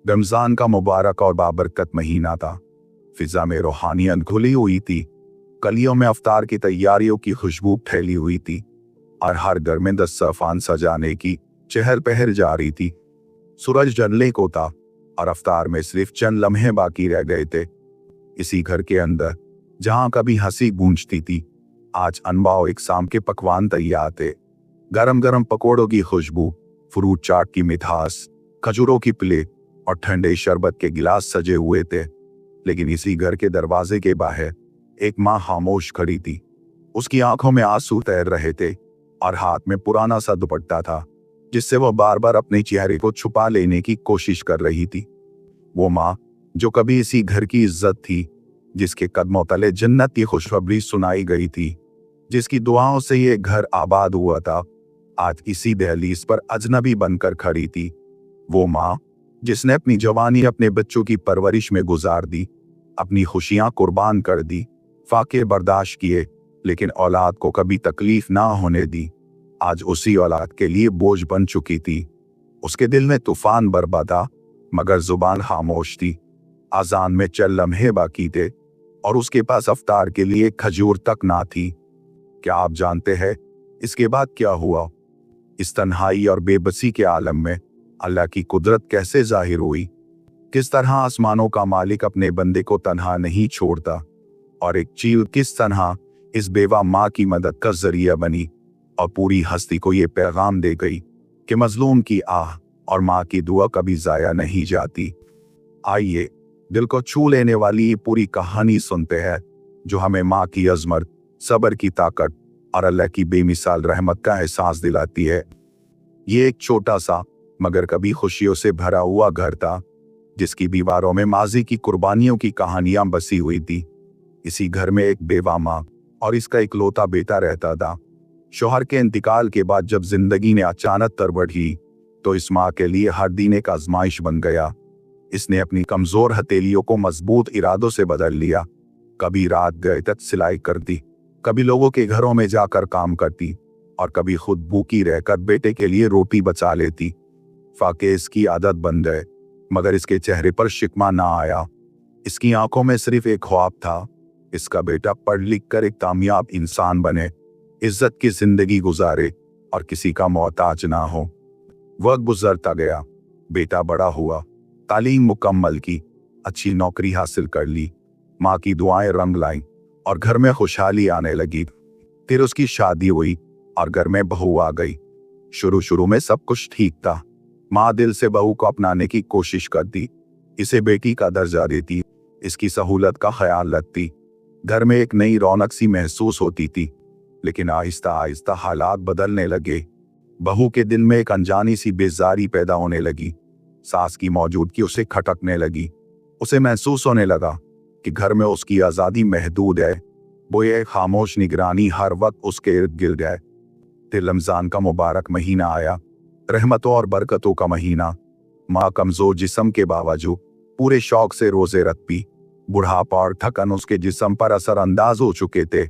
रमजान का मुबारक और बाबरकत महीना था। फिजा में रूहानियत घुली हुई थी। गलियों में अफ्तार की तैयारियों की खुशबू फैली हुई थी और हर घर में दस्तरखान सजाने की चहल पहल जारी थी। सूरज ढलने को था और अफ्तार में सिर्फ चंद लम्हे बाकी रह गए थे। इसी घर के अंदर जहां कभी हंसी गूंजती थी, आज अनबाओ एक शाम के पकवान तैयार थे। गरम गरम पकोड़ों की खुशबू, फ्रूट चाट की मिठास, खजूरों की प्लेट और ठंडे शरबत के गिलास सजे हुए थे। लेकिन इसी घर के दरवाजे के बाहर एक माँ खामोश खड़ी थी। उसकी आंखों में आंसू तैर रहे थे और हाथ में पुराना सा दुपट्टा था जिससे वह बार बार अपने चेहरे को छुपा लेने की कोशिश कर रही थी। वो माँ जो कभी इसी घर की इज्जत थी, जिसके कदमों तले जन्नत की खुशखबरी सुनाई गई थी, जिसकी दुआओं से ये घर आबाद हुआ था, आज इसी दहलीज पर अजनबी बनकर खड़ी थी। वो माँ जिसने अपनी जवानी अपने बच्चों की परवरिश में गुजार दी, अपनी खुशियां कुर्बान कर दी, फाके बर्दाश्त किए, लेकिन औलाद को कभी तकलीफ ना होने दी, आज उसी औलाद के लिए बोझ बन चुकी थी। उसके दिल में तूफान बरपा था, मगर जुबान खामोश थी। आजान में चंद लम्हे बाकी थे और उसके पास अफ्तार के लिए खजूर तक ना थी। क्या आप जानते हैं इसके बाद क्या हुआ? इस तन्हाई और बेबसी के आलम में अल्लाह की कुदरत कैसे जाहिर हुई? किस तरह आसमानों का मालिक अपने बंदे को तन्हा नहीं छोड़ता और एक चील किस तरह इस बेवा माँ की मदद का जरिया बनी और पूरी हस्ती को ये पैगाम दे गई कि मजलूम की आह और माँ की दुआ कभी जाया नहीं जाती। आइए दिल को छू लेने वाली ये पूरी कहानी सुनते हैं, जो हमें माँ की अजमत, सब्र की ताकत और अल्लाह की बेमिसाल रहमत का एहसास दिलाती है। ये एक छोटा सा मगर कभी खुशियों से भरा हुआ घर था, जिसकी दीवारों में माजी की कुर्बानियों की कहानियां बसी हुई थी। इसी घर में एक बेवा माँ और इसका इकलौता बेटा रहता था। शौहर के इंतकाल के बाद जब जिंदगी ने अचानक तरबड़ी, तो इस माँ के लिए हर दिन एक आजमाइश बन गया। इसने अपनी कमजोर हथेलियों को मजबूत इरादों से बदल लिया। कभी रात गए तक सिलाई करती, कभी लोगों के घरों में जाकर काम करती और कभी खुद भूखी रहकर बेटे के लिए रोटी बचा लेती। फाके इसकी आदत बन गए, मगर इसके चेहरे पर शिकवा ना आया। इसकी आंखों में सिर्फ एक ख्वाब था, इसका बेटा पढ़ लिख कर एक कामयाब इंसान बने, इज्जत की जिंदगी गुजारे और किसी का मोहताज ना हो। वक्त गुजरता गया, बेटा बड़ा हुआ, तालीम मुकम्मल की, अच्छी नौकरी हासिल कर ली, माँ की दुआएं रंग लाईं और घर में खुशहाली आने लगी। फिर उसकी शादी हुई और घर में बहू आ गई। शुरू में सब कुछ ठीक था। माँ दिल से बहू को अपनाने की कोशिश करती, इसे बेटी का दर्जा देती, इसकी सहूलत का ख्याल रखती। घर में एक नई रौनक सी महसूस होती थी। लेकिन आहिस्ता आहिस्ता हालात बदलने लगे। बहू के दिल में एक अनजानी सी बेजारी पैदा होने लगी। सास की मौजूदगी उसे खटकने लगी। उसे महसूस होने लगा कि घर में उसकी आज़ादी महदूद है। वो ये खामोश निगरानी हर वक्त उसके इर्द गिर्द है। फिर रमजान का मुबारक महीना आया, रहमतों और बरकतों का महीना। माँ कमजोर जिस्म के बावजूद पूरे शौक से रोजे रखती। बुढ़ापा और थकन उसके जिस्म पर असरअंदाज हो चुके थे,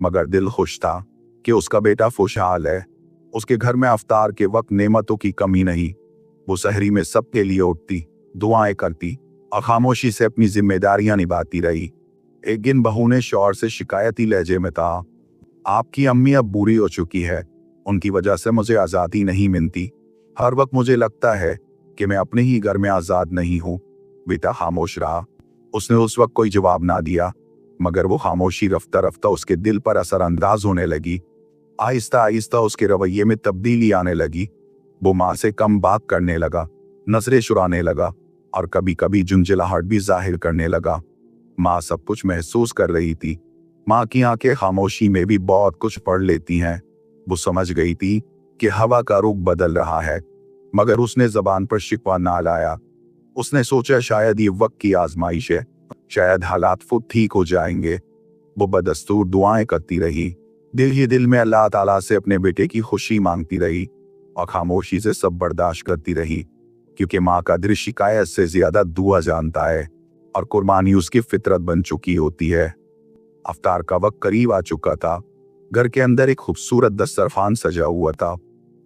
मगर दिल खुश था कि उसका बेटा खुशहाल है। उसके घर में अफ्तार के वक्त नेमतों की कमी नहीं। वो सहरी में सबके लिए उठती, दुआएं करती और खामोशी से अपनी जिम्मेदारियां निभाती रही। एक दिन बहू ने शौहर से शिकायती लहजे में कहा, आपकी अम्मी अब बूढ़ी हो चुकी है, उनकी वजह से मुझे आज़ादी नहीं मिलती। हर वक्त मुझे लगता है कि मैं अपने ही घर में आज़ाद नहीं हूँ। बेटा खामोश रहा। उसने उस वक्त कोई जवाब ना दिया, मगर वो खामोशी रफ्ता रफ्ता उसके दिल पर असरअंदाज होने लगी। आहिस्ता आहिस्ता उसके रवैये में तब्दीली आने लगी। वो माँ से कम बात करने लगा, नजरें चुराने लगा और कभी कभी झुंझलाहट भी जाहिर करने लगा। माँ सब कुछ महसूस कर रही थी। माँ की आंखें खामोशी में भी बहुत कुछ पढ़ लेती हैं। वो समझ गई थी कि हवा का रुख बदल रहा है, मगर उसने जबान पर शिकवा ना लाया। उसने सोचा शायद ये वक्त की आजमाइश है, शायद हालात खुद ठीक हो जाएंगे। वो बदस्तूर दुआएं करती रही, दिल ही दिल में अल्लाह ताला से अपने बेटे की खुशी मांगती रही और खामोशी से सब बर्दाश्त करती रही, क्योंकि माँ का दिल शिकायत से ज्यादा दुआ जानता है और कुर्बानी उसकी फितरत बन चुकी होती है। अफ्तार का वक्त करीब आ चुका था। घर के अंदर एक खूबसूरत दस्तरखान सजा हुआ था,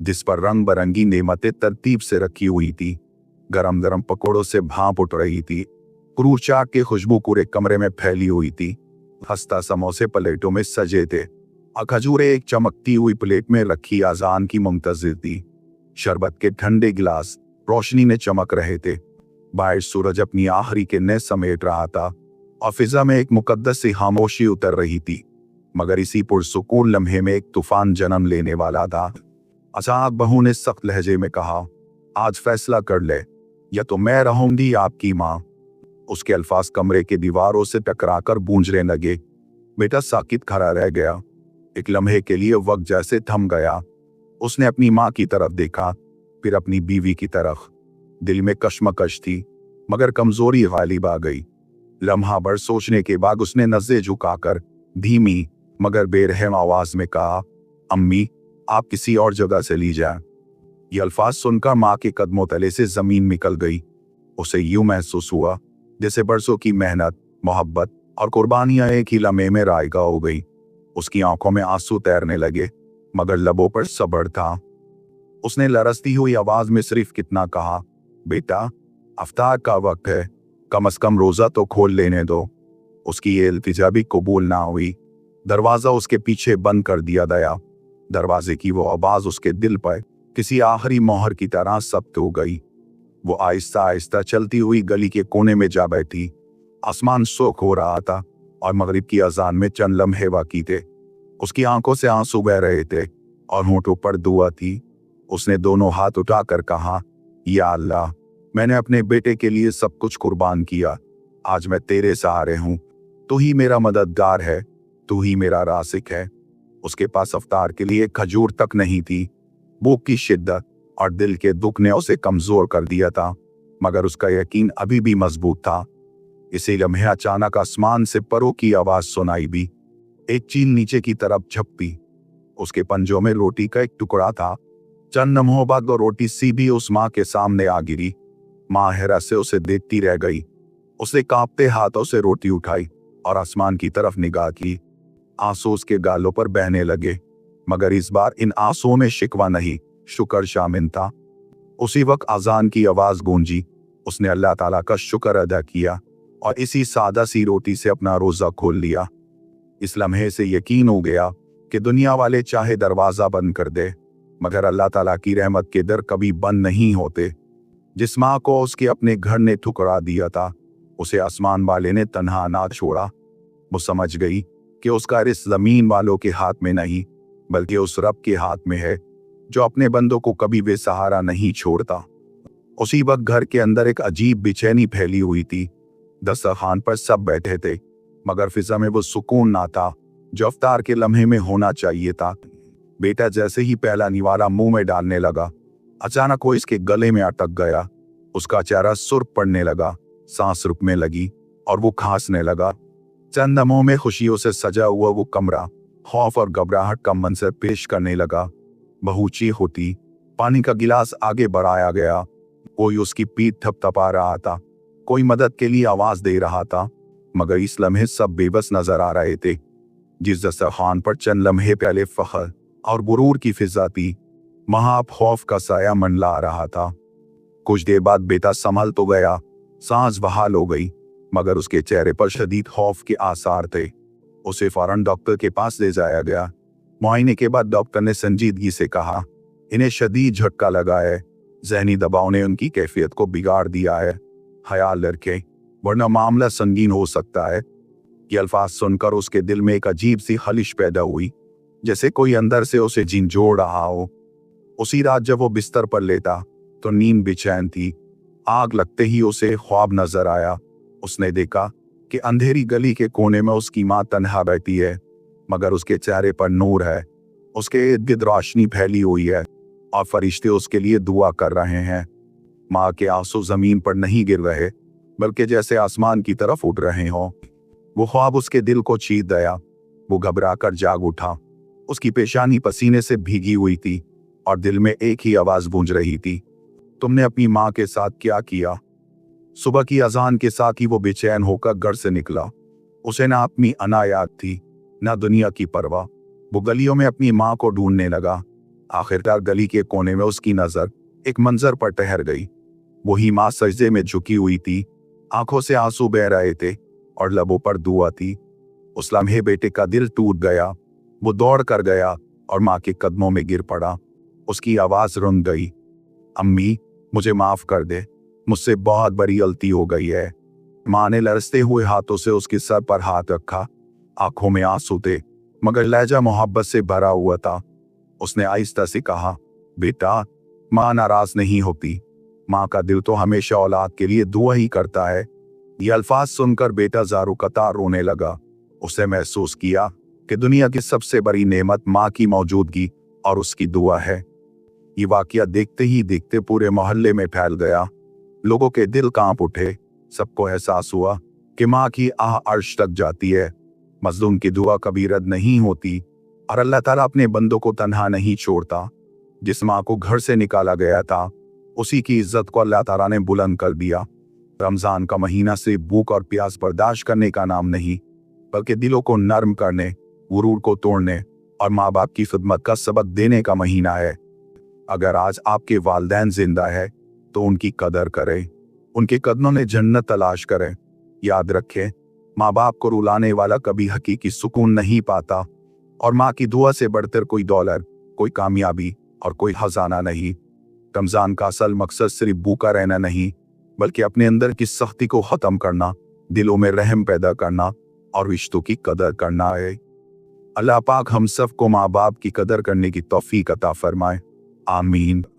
जिस पर रंग बरंगी नेमतें तरतीब से रखी हुई थी। गरम गरम पकौड़ों से भाप उठ रही थी। क्रूर चाट की खुशबू पूरे कमरे में फैली हुई थी। खस्ता समोसे प्लेटों में सजे थे और खजूरें एक चमकती हुई प्लेट में रखी अजान की मुंतजिर थी। शरबत के ठंडे गिलास रोशनी में चमक रहे थे। बाहर सूरज अपनी आखिरी किरणें समेट रहा था और फिजा में एक मुकद्दस सी खामोशी उतर रही थी। मगर इसी पुरसुकून लम्हे में एक तूफान जन्म लेने वाला था। अचानक बहू ने सख्त लहजे में कहा, आज फैसला कर ले, या तो मैं रहूंगी आपकी माँ। उसके अल्फाज कमरे के दीवारों से टकराकर गूंजने लगे। बेटा साकित खड़ा रह गया। एक लम्हे के लिए वक्त जैसे थम गया। उसने अपनी माँ की तरफ देखा, फिर अपनी बीवी की तरफ। दिल में कश्मकश थी, मगर कमजोरी गालिब आ गई। लम्हा भर सोचने के बाद उसने नज़रें झुकाकर धीमी मगर बेरहम आवाज में कहा, अम्मी, आप किसी और जगह से ली जाए। ये अल्फाज सुनकर माँ के कदमों तले से जमीन निकल गई। उसे यूं महसूस हुआ जैसे बरसों की मेहनत, मोहब्बत और कुर्बानियां एक ही लम्हे में रायगा हो गई। उसकी आंखों में आंसू तैरने लगे, मगर लबों पर सब्र था। उसने लरसती हुई आवाज में सिर्फ कितना कहा, बेटा, अफ्तार का वक्त है, कम से कम रोजा तो खोल लेने दो। उसकी ये इल्तिजा भी कबूल ना हुई। दरवाजा उसके पीछे बंद कर दिया गया। दरवाजे की वो आवाज उसके दिल पर किसी आखिरी मोहर की तरह सख्त हो गई। वो आहिस्ता आहिस्ता चलती हुई गली के कोने में जा बैठी। आसमान सोख हो रहा था और मगरिब की अजान में चंद लम्हे बाकी थे। उसकी आंखों से आंसू बह रहे थे और होंठों पर दुआ थी। उसने दोनों हाथ उठाकर कहा, या अल्लाह, मैंने अपने बेटे के लिए सब कुछ कुर्बान किया। आज मैं तेरे सहारे हूँ। तू ही मेरा मददगार है, तू ही मेरा रासिक है। उसके पास अफ्तार के लिए खजूर तक नहीं थी। भूख की शिद्दत और दिल के दुख ने उसे कमजोर कर दिया था, मगर उसका यकीन अभी भी मजबूत था। इसी लम्हे अचानक आसमान से परों की आवाज सुनाई दी। एक चील नीचे की तरफ झपटी। उसके पंजों में रोटी का एक टुकड़ा था। चंद लम्हों बाद वो रोटी सीधी उस माँ के सामने आ गिरी। माँ हैरत से उसे देखती रह गई। उसने कांपते हाथों से रोटी उठाई और आसमान की तरफ निगाह की। आंसू उसके गालों पर बहने लगे, मगर इस बार इन आंसुओं में शिकवा नहीं, शुक्र शामिल था। उसी वक्त अजान की आवाज गूंजी। उसने अल्लाह ताला का शुक्र अदा किया और इसी सादा सी रोटी से अपना रोजा खोल लिया। इस लम्हे से यकीन हो गया कि दुनिया वाले चाहे दरवाजा बंद कर दे, मगर अल्लाह ताला की रहमत के दर कभी बंद नहीं होते। जिस माँ को उसके अपने घर ने ठुकरा दिया था, उसे आसमान वाले ने तन्हा ना छोड़ा। वो समझ गई कि उसका रिस्क जमीन वालों के हाथ में नहीं, बल्कि उस रब के हाथ में है जो अपने बंदों को कभी बेसहारा नहीं छोड़ता। उसी वक्त घर के अंदर एक अजीब बेचैनी फैली हुई थी। दस्तरखान पर सब बैठे थे, मगर फिजा में वो सुकून ना था जो अफ्तार के लम्हे में होना चाहिए था। बेटा जैसे ही पहला निवाला मुंह में डालने लगा, अचानक वो इसके गले में अटक गया। उसका चेहरा सुर्ख पड़ने लगा, सांस रुकने लगी और वो खांसने लगा। चंद लम्हों में खुशियों से सजा हुआ वो कमरा खौफ और घबराहट का मंजर पेश करने लगा। बहू चीख होती, पानी का गिलास आगे बढ़ाया गया। कोई उसकी पीठ थपथपा रहा था, कोई मदद के लिए आवाज दे रहा था, मगर इस लम्हे सब बेबस नजर आ रहे थे। जिस दस्तरखान पर चंद लम्हे पहले फख्र और गुरूर की फिजा थी, वहां अब खौफ का साया मंडला रहा था। कुछ देर बाद बेटा संभल तो गया, सांस बहाल हो गई, मगर उसके चेहरे पर शदीद खौफ के आसार थे। उसे फौरन डॉक्टर के पास ले जाया गया। मुआयने के बाद डॉक्टर ने संजीदगी से कहा, इन्हें शदीद झटका लगा है। जहनी दबाव ने उनकी कैफियत को बिगाड़ दिया है। ख्याल रखें, वरना मामला संगीन हो सकता है। ये अल्फाज सुनकर उसके दिल में एक अजीब सी खलिश पैदा हुई, जैसे कोई अंदर से उसे झिंझोड़ रहा हो। उसी रात जब वो बिस्तर पर लेटा तो नींद बेचैन थी। आग लगते ही उसे ख्वाब नजर आया। उसने देखा कि अंधेरी गली के कोने में उसकी माँ तन्हा बैठी है, मगर उसके चेहरे पर नूर है। उसके इर्द गिर्द रोशनी फैली हुई है और फरिश्ते उसके लिए दुआ कर रहे हैं। माँ के आंसू जमीन पर नहीं गिर रहे, बल्कि जैसे आसमान की तरफ उड़ रहे हों। वो ख्वाब उसके दिल को चीर गया। वो घबरा कर जाग उठा। उसकी पेशानी पसीने से भीगी हुई थी और दिल में एक ही आवाज गूंज रही थी, तुमने अपनी माँ के साथ क्या किया? सुबह की अजान के साथ ही वो बेचैन होकर घर से निकला। उसे ना अपनी अना याद थी, ना दुनिया की परवाह। वो गलियों में अपनी माँ को ढूंढने लगा। आखिरकार गली के कोने में उसकी नजर एक मंजर पर ठहर गई। वही माँ सजदे में झुकी हुई थी, आंखों से आंसू बह रहे थे और लबों पर दुआ थी। उस लम्हे बेटे का दिल टूट गया। वो दौड़ कर गया और माँ के कदमों में गिर पड़ा। उसकी आवाज रुन गई, अम्मी मुझे माफ कर दे, मुझसे बहुत बड़ी गलती हो गई है। माँ ने लरसते हुए हाथों से उसके सर पर हाथ रखा। आंखों में आंसू थे मगर लहजा मोहब्बत से भरा हुआ था। उसने आहिस्ता से कहा, बेटा माँ नाराज नहीं होती, माँ का दिल तो हमेशा औलाद के लिए दुआ ही करता है। ये अल्फाज सुनकर बेटा जारू कतार रोने लगा। उसे महसूस किया कि दुनिया की सबसे बड़ी नेमत माँ की मौजूदगी और उसकी दुआ है। ये वाकया देखते ही देखते पूरे मोहल्ले में फैल गया। लोगों के दिल कांप उठे। सबको एहसास हुआ कि माँ की आह अर्श तक जाती है। मजलूम की दुआ कभी रद्द नहीं होती और अल्लाह ताला अपने बंदों को तन्हा नहीं छोड़ता। जिस माँ को घर से निकाला गया था, उसी की इज्जत को अल्लाह ताला ने बुलंद कर दिया। रमजान का महीना सिर्फ भूख और प्यास बर्दाश्त करने का नाम नहीं, बल्कि दिलों को नर्म करने, गुरूर को तोड़ने और माँ बाप की खिदमत का सबक देने का महीना है। अगर आज आपके वालिदैन जिंदा है तो उनकी कदर करें, उनके कदमों में जन्नत तलाश करें। याद रखें, माँ बाप को रुलाने वाला कभी हकीकी सुकून नहीं पाता और माँ की दुआ से बढ़कर कोई दौलत, कोई कामयाबी और कोई खजाना नहीं। रमजान का असल मकसद सिर्फ भूखा रहना नहीं, बल्कि अपने अंदर की सख्ती को खत्म करना, दिलों में रहम पैदा करना और रिश्तों की कदर करना है। अल्लाह पाक हम सबको माँ बाप की कदर करने की तौफीक अता फरमाए। आमीन।